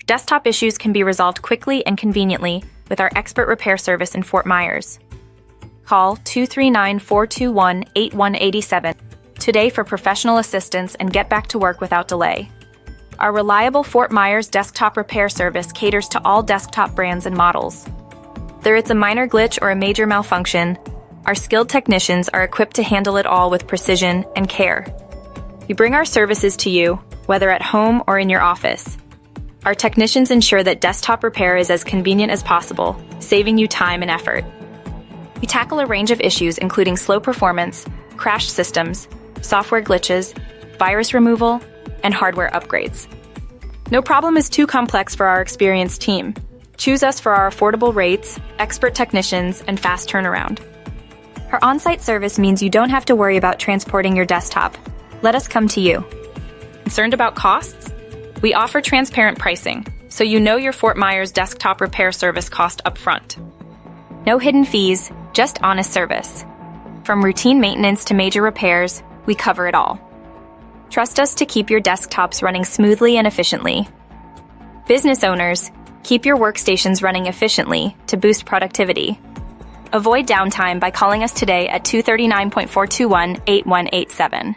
Desktop issues can be resolved quickly and conveniently with our expert repair service in Fort Myers. Call 239-421-8187 today for professional assistance and get back to work without delay. Our reliable Fort Myers desktop repair service caters to all desktop brands and models. Whether it's a minor glitch or a major malfunction, our skilled technicians are equipped to handle it all with precision and care. We bring our services to you, whether at home or in your office. Our technicians ensure that desktop repair is as convenient as possible, saving you time and effort. We tackle a range of issues including slow performance, crashed systems, software glitches, virus removal, and hardware upgrades. No problem is too complex for our experienced team. Choose us for our affordable rates, expert technicians, and fast turnaround. Our on-site service means you don't have to worry about transporting your desktop. Let us come to you. Concerned about costs? We offer transparent pricing, so you know your Fort Myers desktop repair service cost upfront. No hidden fees, just honest service. From routine maintenance to major repairs, we cover it all. Trust us to keep your desktops running smoothly and efficiently. Business owners, keep your workstations running efficiently to boost productivity. Avoid downtime by calling us today at 239-421-8187.